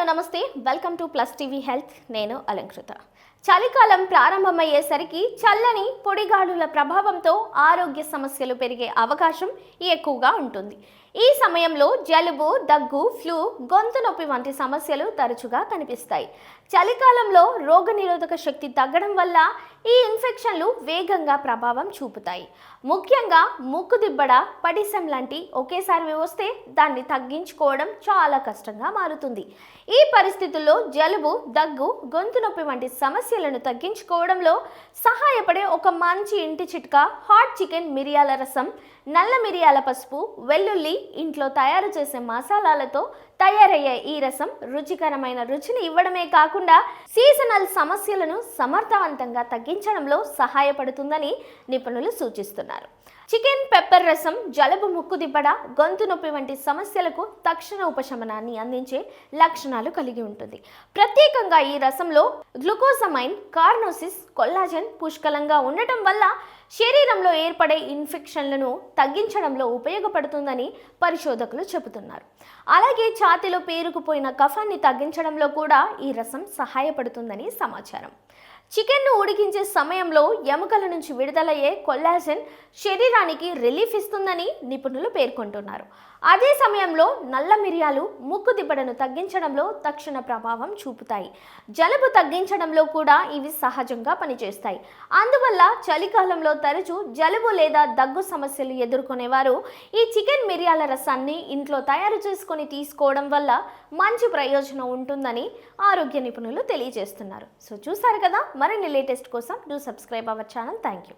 Hello నమస్తే welcome to plus TV health నేను అలంకృత. చలికాలం ప్రారంభమయ్యేసరికి చల్లని పొడిగాడుల ప్రభావంతో ఆరోగ్య సమస్యలు పెరిగే అవకాశం ఎక్కువగా ఉంటుంది. ఈ సమయంలో జలుబు, దగ్గు, ఫ్లూ, గొంతు నొప్పి వంటి సమస్యలు తరచుగా కనిపిస్తాయి. చలికాలంలో రోగనిరోధక శక్తి తగ్గడం వల్ల ఈ ఇన్ఫెక్షన్లు వేగంగా ప్రభావం చూపుతాయి. ముఖ్యంగా ముక్కుదిబ్బడ, పడిశం లాంటి ఒకేసారి వస్తే దాన్ని తగ్గించుకోవడం చాలా కష్టంగా మారుతుంది. ఈ పరిస్థితుల్లో జలుబు, దగ్గు, గొంతు నొప్పి వంటి సమస్యలను తగ్గించుకోవడంలో సహాయపడే ఒక మంచి ఇంటి చిట్కా హాట్ చికెన్ మిరియాల రసం. నల్ల మిరియాల పసుపు, వెల్లుల్లి, ఇంట్లో తయారు చేసే మసాలాలతో తయారయ్యే ఈ రసం రుచికరమైన రుచిని ఇవ్వడమే కాకుండా సీజనల్ సమస్యలను సమర్థవంతంగా తగ్గించడంలో సహాయపడుతుందని నిపుణులు సూచిస్తున్నారు. చికెన్ పెప్పర్ రసం జలుబు, ముక్కుదిబ్బడ, గొంతు నొప్పి వంటి సమస్యలకు తక్షణ ఉపశమనాన్ని అందించే లక్షణాలు కలిగి ఉంటుంది. ప్రత్యేకంగా ఈ రసంలో గ్లూకోజమైన్, కార్నోసిస్, కొల్లాజెన్ పుష్కలంగా ఉండటం వల్ల శరీరంలో ఏర్పడే ఇన్ఫెక్షన్లను తగ్గించడంలో ఉపయోగపడుతుందని పరిశోధకులు చెబుతున్నారు. అలాగే ఛాతీలో పేరుకుపోయిన కఫాన్ని తగ్గించడంలో కూడా ఈ రసం సహాయపడుతుందని సమాచారం. చికెన్ను ఉడికించే సమయంలో ఎముకల నుంచి విడుదలయ్యే కొల్లాజెన్ శరీరానికి రిలీఫ్ ఇస్తుందని నిపుణులు పేర్కొంటున్నారు. అదే సమయంలో నల్ల మిరియాలు ముక్కుదిబ్బడను తగ్గించడంలో తక్షణ ప్రభావం చూపుతాయి. జలుబు తగ్గించడంలో కూడా ఇవి సహజంగా పనిచేస్తాయి. అందువల్ల చలికాలంలో తరచూ జలుబు లేదా దగ్గు సమస్యలు ఎదుర్కొనేవారు ఈ చికెన్ మిరియాల రసాన్ని ఇంట్లో తయారు చేసుకొని తీసుకోవడం వల్ల మంచి ప్రయోజనం ఉంటుందని ఆరోగ్య నిపుణులు తెలియజేస్తున్నారు. సో చూసారు కదా, మరిన్ని లేటెస్ట్ కోసం do subscribe our channel. Thank you.